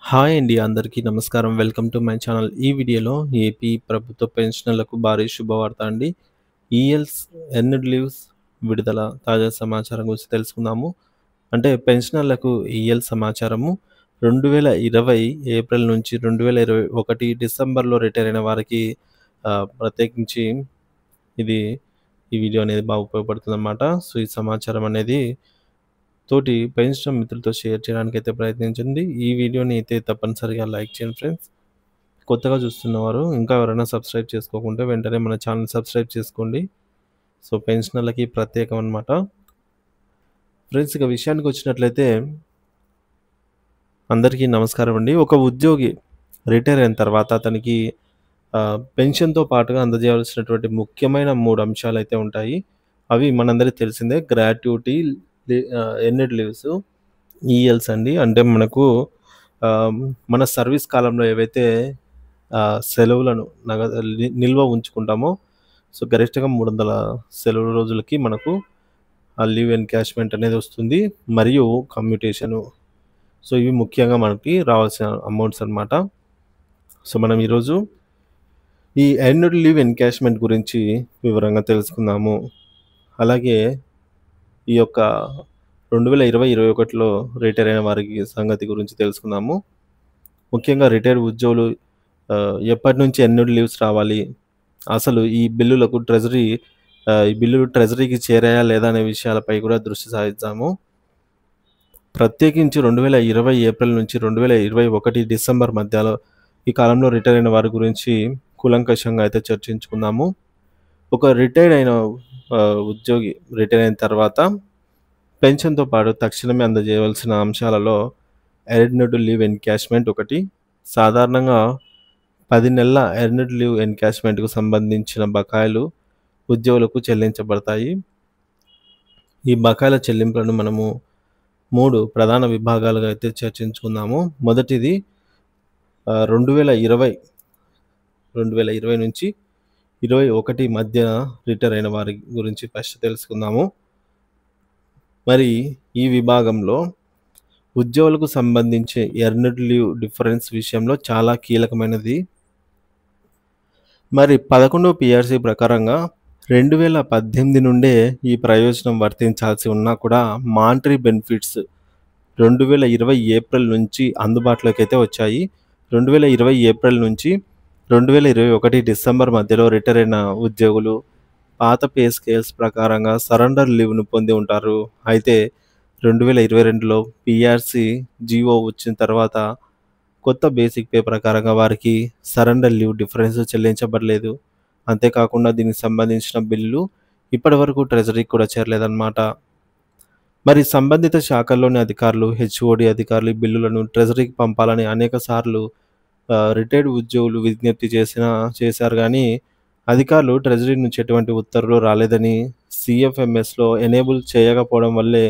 Hi అండి. అందరికీ నమస్కారం. Welcome to my channel. ఈ వీడియోలో ఏపీ ప్రభుత్వ పెన్షనర్లకు భారీ శుభవార్త అండి. ఈఎల్స్ ఎర్న్డ్ లీవ్స్ విడుదల తాజా సమాచారం గురించి తెలుసుకుందాము. అంటే పెన్షనర్లకు ఈఎల్ సమాచారము 2020 ఏప్రిల్ నుంచి 2021 డిసెంబర్‌లో రిటైర్ అయిన వారికి ప్రత్యేకించి ఇది ఈ వీడియో అనేది బాగా ఉపయోగపడుతుందన్నమాట. సో, ఈ సమాచారం అనేది తోటి పెన్షన్ మిత్రులతో షేర్ చేయడానికైతే ప్రయత్నించండి. ఈ వీడియోని అయితే తప్పనిసరిగా లైక్ చేయండి ఫ్రెండ్స్. కొత్తగా చూస్తున్నవారు ఇంకా ఎవరైనా సబ్స్క్రైబ్ చేసుకోకుంటే వెంటనే మన ఛానల్ సబ్స్క్రైబ్ చేసుకోండి. సో, పెన్షనర్లకి ప్రత్యేకం అన్నమాట. ఫ్రెండ్స్, ఇక విషయానికి వచ్చినట్లయితే అందరికీ నమస్కారం అండి. ఒక ఉద్యోగి రిటైర్ అయిన తర్వాత అతనికి పెన్షన్‌తో పాటుగా అందజేయాల్సినటువంటి ముఖ్యమైన 3 అంశాలైతే ఉంటాయి. అవి మనందరికీ తెలిసిందే. గ్రాట్యుటీ, ఎర్న్డ్ లీవ్స్, ఈఎల్స్ అండి. అంటే మనకు మన సర్వీస్ కాలంలో ఏవైతే సెలవులను నిల్వ ఉంచుకుంటామో, సో, గరిష్టంగా 300 సెలవు రోజులకి మనకు ఆ లీవ్ ఎన్‌కాష్‌మెంట్ అనేది వస్తుంది. మరియు కమ్యూటేషను. సో, ఇవి ముఖ్యంగా మనకి రావాల్సిన అమౌంట్స్ అన్నమాట. సో, మనం ఈరోజు ఈ ఎర్న్డ్ లీవ్ ఎన్‌కాష్‌మెంట్ గురించి వివరంగా తెలుసుకుందాము. అలాగే ఈ యొక్క 2020, 21లో రిటైర్ అయిన వారికి సంగతి గురించి తెలుసుకుందాము. ముఖ్యంగా రిటైర్డ్ ఉద్యోగులు ఎప్పటినుంచి ఎర్న్డ్ లీవ్స్ రావాలి? అసలు ఈ బిల్లులు ట్రెజరీకి చేరాయా లేదా అనే విషయాలపై కూడా దృష్టి సారిద్దాము. ప్రత్యేకించి 2020 ఏప్రిల్ నుంచి 2021 డిసెంబర్ మధ్యలో ఈ కాలంలో రిటైర్ అయిన వారి గురించి కూలంకషంగా అయితే చర్చించుకుందాము. ఒక రిటైర్ అయిన ఉద్యోగి రిటైర్ అయిన తర్వాత పెన్షన్‌తో పాటు తక్షణమే అందజేయవలసిన అంశాలలో ఎర్న్డ్ లీవ్ ఎన్‌కాష్‌మెంట్ ఒకటి. సాధారణంగా 10 నెలల ఎర్న్డ్ లీవ్ ఎన్‌కాష్‌మెంట్‌కు సంబంధించిన బకాయిలు ఉద్యోగులకు చెల్లించబడతాయి. ఈ బకాయిల చెల్లింపులను మనము 3 ప్రధాన విభాగాలుగా అయితే చర్చించుకుందాము. మొదటిది 2020 నుంచి 21 మధ్య రిటైర్ అయిన వారి గురించి ఫస్ట్ తెలుసుకుందాము. మరి ఈ విభాగంలో ఉద్యోగులకు సంబంధించి ఎర్న్డ్ లీవ్ డిఫరెన్స్ విషయంలో చాలా కీలకమైనది. మరి 11వ పీఆర్సీ ప్రకారంగా 2018 నుండే ఈ ప్రయోజనం వర్తించాల్సి ఉన్నా కూడా మానిటరీ బెనిఫిట్స్ 2020 ఏప్రిల్ నుంచి అందుబాటులోకి అయితే వచ్చాయి. 2020 ఏప్రిల్ నుంచి 2021 డిసెంబర్ మధ్యలో రిటైర్ అయిన ఉద్యోగులు పాత పే స్కేల్స్ ప్రకారంగా సరెండర్ లీవ్‌ను పొంది ఉంటారు. అయితే 2022లో పీఆర్సీ జీవో వచ్చిన తర్వాత కొత్త బేసిక్ పే ప్రకారంగా వారికి సరెండర్ లీవ్ డిఫరెన్స్ చెల్లించబడలేదు. అంతేకాకుండా దీనికి సంబంధించిన బిల్లు ఇప్పటివరకు ట్రెజరీకి కూడా చేరలేదన్నమాట. మరి సంబంధిత శాఖల్లోని అధికారులు, హెచ్ఓడి అధికారులు ఈ బిల్లులను ట్రెజరీకి పంపాలని అనేక సార్లు రిటైర్డ్ ఉద్యోగులు విజ్ఞప్తి చేశారు గానీ అధికారులు ట్రెజరీ నుంచి ఎటువంటి ఉత్తర్వులు రాలేదని, సీఎఫ్ఎంఎస్‌లో ఎనేబుల్ చేయకపోవడం వల్లే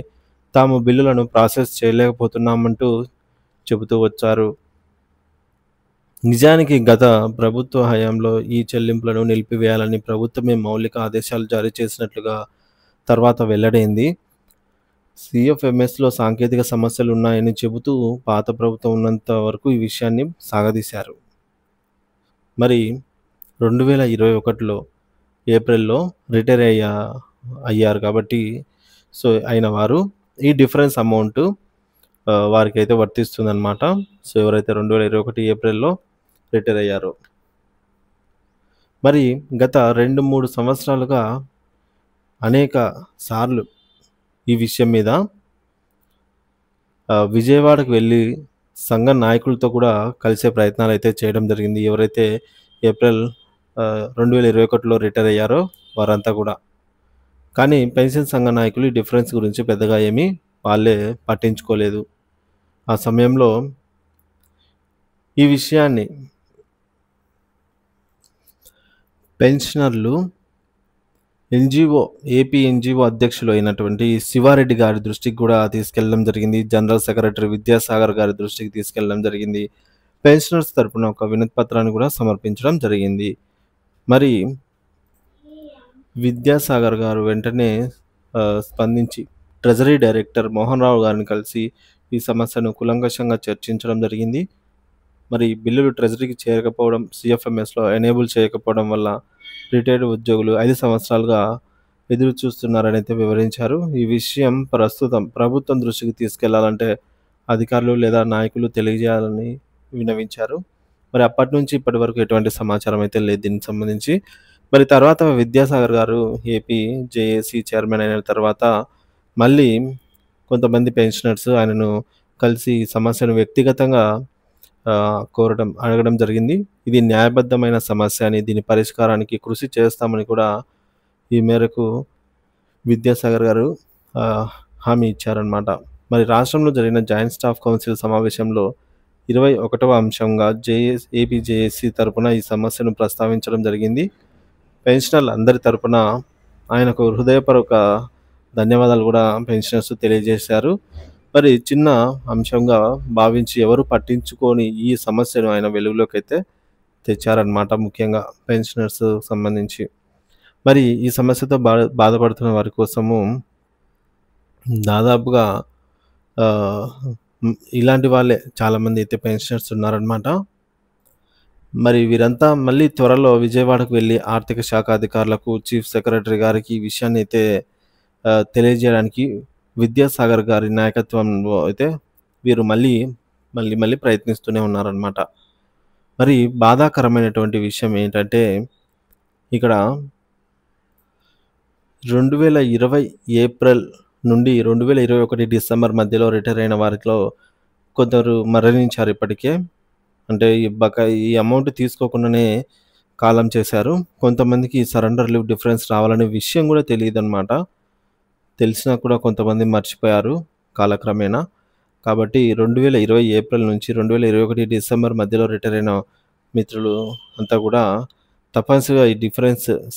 తాము బిల్లులను ప్రాసెస్ చేయలేకపోతున్నామంటూ చెబుతూ వచ్చారు. నిజానికి గత ప్రభుత్వ హయాంలో ఈ చెల్లింపులను నిలిపివేయాలని ప్రభుత్వమే మౌలిక ఆదేశాలు జారీ చేసినట్లుగా తర్వాత వెల్లడైంది. సీఎఫ్ఎంఎస్‌లో సాంకేతిక సమస్యలు ఉన్నాయని చెబుతూ పాత ప్రభుత్వం ఉన్నంత వరకు ఈ విషయాన్ని సాగదీశారు. మరి 2021లో ఏప్రిల్‌లో రిటైర్ అయ్యారు కాబట్టి సో, అయిన వారు ఈ డిఫరెన్స్ అమౌంట్ వారికైతే వర్తిస్తుందన్నమాట. సో, ఎవరైతే 2021 ఏప్రిల్‌లో రిటైర్ అయ్యారో. మరి గత 2, 3 సంవత్సరాలుగా అనేక సార్లు ఈ విషయం మీద విజయవాడకు వెళ్ళి సంఘ నాయకులతో కూడా కలిసే ప్రయత్నాలైతే చేయడం జరిగింది. ఎవరైతే ఏప్రిల్ 2021లో రిటైర్ అయ్యారో వారంతా కూడా. కానీ పెన్షన్ సంఘ నాయకులు ఈ డిఫరెన్స్ గురించి పెద్దగా ఏమీ వాళ్ళే పట్టించుకోలేదు. ఆ సమయంలో ఈ విషయాన్ని పెన్షనర్లు ఏపీ ఎన్‌జీఓ అధ్యక్షులు అయినటువంటి శివారెడ్డి గారి దృష్టికి కూడా తీసుకెళ్లడం జరిగింది. జనరల్ సెక్రటరీ విద్యాసాగర్ గారి దృష్టికి తీసుకెళ్లడం జరిగింది. పెన్షనర్స్ తరపున ఒక వినతి పత్రాన్ని కూడా సమర్పించడం జరిగింది. మరి విద్యాసాగర్ గారు వెంటనే స్పందించి ట్రెజరీ డైరెక్టర్ మోహన్ రావు గారిని కలిసి ఈ సమస్యను కూలంకషంగా చర్చించడం జరిగింది. మరి బిల్లులు ట్రెజరీకి చేరకపోవడం, సీఎఫ్ఎంఎస్‌లో ఎనేబుల్ చేయకపోవడం వల్ల రిటైర్డ్ ఉద్యోగులు 5 సంవత్సరాలుగా ఎదురు చూస్తున్నారనైతే వివరించారు. ఈ విషయం ప్రస్తుతం ప్రభుత్వం దృష్టికి తీసుకెళ్లాలంటే అధికారులు లేదా నాయకులు తెలియజేయాలని విన్నవించారు. మరి అప్పటినుంచి ఇప్పటి వరకు ఎటువంటి సమాచారం అయితే లేదు దీనికి సంబంధించి. మరి తర్వాత విద్యాసాగర్ గారు ఏపీ జేఏసీ చైర్మన్ అయిన తర్వాత మళ్ళీ కొంతమంది పెన్షనర్స్ ఆయనను కలిసి ఈ సమస్యను వ్యక్తిగతంగా అడగడం జరిగింది. ఇది న్యాయబద్ధమైన సమస్య అని, దీని పరిష్కారానికి కృషి చేస్తామని కూడా ఈ మేరకు విద్యాసాగర్ గారు ఆహ్, హామీ ఇచ్చారనమాట. మరి రాష్ట్రంలో జరిగిన జాయింట్ స్టాఫ్ కౌన్సిల్ సమావేశంలో 21వ అంశంగా ఏపీ జేఏసీ తరపున ఈ సమస్యను ప్రస్తావించడం జరిగింది. పెన్షనర్ల అందరి తరపున ఆయనకు హృదయపూర్వక ధన్యవాదాలు కూడా పెన్షనర్స్ తెలియజేశారు. మరి చిన్న అంశంగా భావించి ఎవరు పట్టించుకోని ఈ సమస్యను ఆయన వెలుగులోకైతే తెచ్చారనమాట. ముఖ్యంగా పెన్షనర్స్ సంబంధించి. మరి ఈ సమస్యతో బాధపడుతున్న వారి కోసము దాదాపుగా ఆహ్, ఇలాంటి వాళ్ళే చాలామంది అయితే పెన్షనర్స్ ఉన్నారనమాట. మరి వీరంతా మళ్ళీ త్వరలో విజయవాడకు వెళ్లి ఆర్థిక శాఖ అధికారులకు, చీఫ్ సెక్రటరీ గారికి ఈ విషయాన్ని అయితే తెలియజేయడానికి విద్యాసాగర్ గారి నాయకత్వంలో అయితే వీరు మళ్ళీ ప్రయత్నిస్తూనే ఉన్నారనమాట. మరి బాధాకరమైనటువంటి విషయం ఏంటంటే ఇక్కడ 2020 ఏప్రిల్ నుండి 2021 డిసెంబర్ మధ్యలో రిటైర్ అయిన వారిలో కొందరు మరణించారు ఇప్పటికే. అంటే ఈ అమౌంట్ తీసుకోకుండానే కాలం చేశారు. కొంతమందికి సరెండర్ లీవ్ డిఫరెన్స్ రావాలనే విషయం కూడా తెలీదనమాట. తెలిసినా కూడా కొంతమంది మర్చిపోయారు కాలక్రమేణా. కాబట్టి 2020 ఏప్రిల్ నుంచి 2021 డిసెంబర్ మధ్యలో రిటైర్ అయిన మిత్రులు అంతా కూడా తప్పనిసరిగా ఈ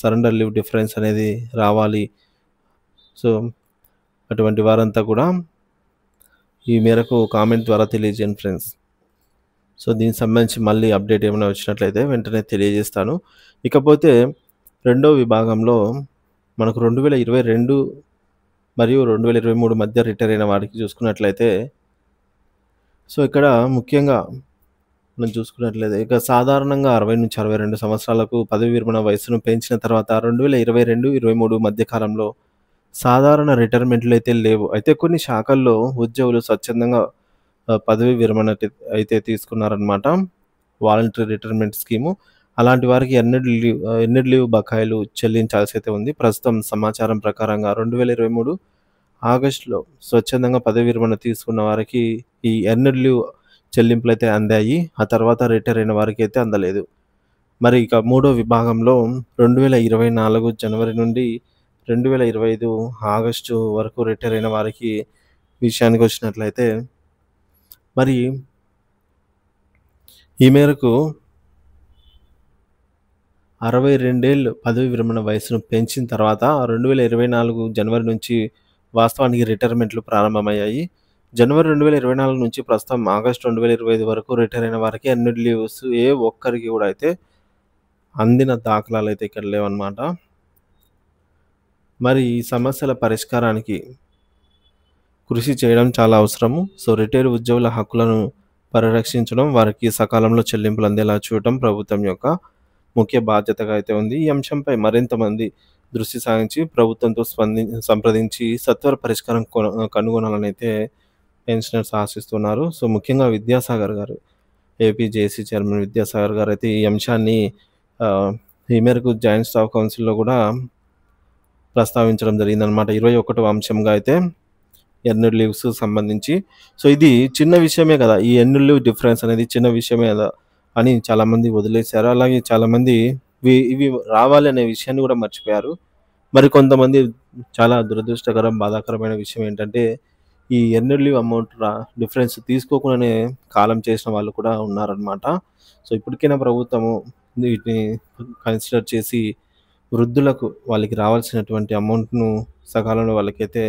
సరెండర్ లీవ్ డిఫరెన్స్ అనేది రావాలి. సో, అటువంటి వారంతా కూడా ఈ మేరకు కామెంట్ ద్వారా తెలియజేయండి ఫ్రెండ్స్. సో, దీనికి సంబంధించి మళ్ళీ అప్డేట్ ఏమైనా వచ్చినట్లయితే వెంటనే తెలియజేస్తాను. ఇకపోతే రెండో విభాగంలో మనకు 2022 మరియు 2023 మధ్య రిటైర్ అయిన వారికి చూసుకున్నట్లయితే సో, ఇక్కడ ముఖ్యంగా మనం చూసుకున్నట్లయితే ఇక సాధారణంగా 60-62 సంవత్సరాలకు పదవి విరమణ వయస్సును పెంచిన తర్వాత 2022, 23 మధ్య కాలంలో సాధారణ రిటైర్మెంట్లు అయితే లేవు. అయితే కొన్ని శాఖల్లో ఉద్యోగులు స్వచ్ఛందంగా పదవి విరమణ అయితే తీసుకున్నారనమాట. Voluntary retirement scheme. అలాంటి వారికి ఎర్నడ్ లీవ్ బకాయిలు చెల్లించాల్సి అయితే ఉంది. ప్రస్తుతం సమాచారం ప్రకారంగా 2023 ఆగస్టులో స్వచ్ఛందంగా పదవి విరమణ తీసుకున్న వారికి ఈ ఎర్నడ్ లీవ్ చెల్లింపులైతే అందాయి. ఆ తర్వాత రిటైర్ అయిన వారికైతే అందలేదు. మరి ఇక మూడో విభాగంలో 2024 జనవరి నుండి 2025 ఆగస్టు వరకు రిటైర్ అయిన వారికి విషయానికి వచ్చినట్లయితే మరి ఈ మేరకు 62 ఏళ్ళు పదవి విరమణ వయస్సును పెంచిన తర్వాత 2024 జనవరి నుంచి వాస్తవానికి రిటైర్మెంట్లు ప్రారంభమయ్యాయి. జనవరి 2024 నుంచి ప్రస్తుతం ఆగస్టు 2025 వరకు రిటైర్ అయిన వారికి ఎర్నడ్ లీవ్స్ ఏ ఒక్కరికి కూడా అయితే అందిన దాఖలాలు అయితే ఇక్కడ లేవన్నమాట. మరి ఈ సమస్యల పరిష్కారానికి కృషి చేయడం చాలా అవసరము. సో, రిటైర్డ్ ఉద్యోగుల హక్కులను పరిరక్షించడం, వారికి సకాలంలో చెల్లింపులు అందేలా చూడటం ప్రభుత్వం యొక్క ముఖ్య బాధ్యతగా అయితే ఉంది. ఈ అంశంపై మరింత మంది దృష్టి సారించి ప్రభుత్వంతో సంప్రదించి సత్వర పరిష్కారం కనుగొనాలని అయితే పెన్షనర్స్ ఆశిస్తున్నారు. సో, ముఖ్యంగా విద్యాసాగర్ గారు, ఏపీ జేఏసీ చైర్మన్ విద్యాసాగర్ గారు అయితే ఈ అంశాన్ని ఈ మేరకు జాయింట్ స్టాఫ్ కౌన్సిల్‌లో కూడా ప్రస్తావించడం జరిగిందనమాట. 21వ అంశంగా అయితే ఎర్నడ్ లీవ్స్ సంబంధించి. సో, ఇది చిన్న విషయమే కదా! ఈ ఎర్నడ్ లీవ్ డిఫరెన్స్ అనేది చిన్న విషయమే కదా! అని చాలామంది వదిలేశారు. అలాగే చాలామంది ఇవి రావాలి అనే విషయాన్ని కూడా మర్చిపోయారు. మరి కొంతమంది చాలా దురదృష్టకరం, బాధాకరమైన విషయం ఏంటంటే ఈ ఎర్నడ్ లీవ్ అమౌంట్ డిఫరెన్స్ తీసుకోకుండానే కాలం చేసిన వాళ్ళు కూడా ఉన్నారనమాట. సో, ఇప్పటికైనా ప్రభుత్వము వీటిని కన్సిడర్ చేసి వృద్ధులకు వాళ్ళకి రావాల్సినటువంటి అమౌంట్‌ను సకాలంలో వాళ్ళకైతే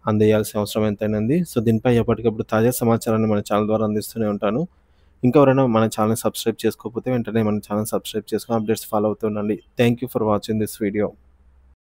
అందజేయాల్సిన అవసరం ఎంతైనా ఉంది. సో, దీనిపై ఎప్పటికప్పుడు తాజా సమాచారాన్ని మన ఛానల్ ద్వారా అందిస్తూనే ఉంటాను. ఇంకెవరైనా మన ఛానల్‌ని సబ్స్క్రైబ్ చేసుకోకపోతే వెంటనే మన ఛానల్ సబ్స్క్రైబ్ చేసుకొని అప్డేట్స్ ఫాలో అవుతూ ఉండండి. Thank you for watching this video.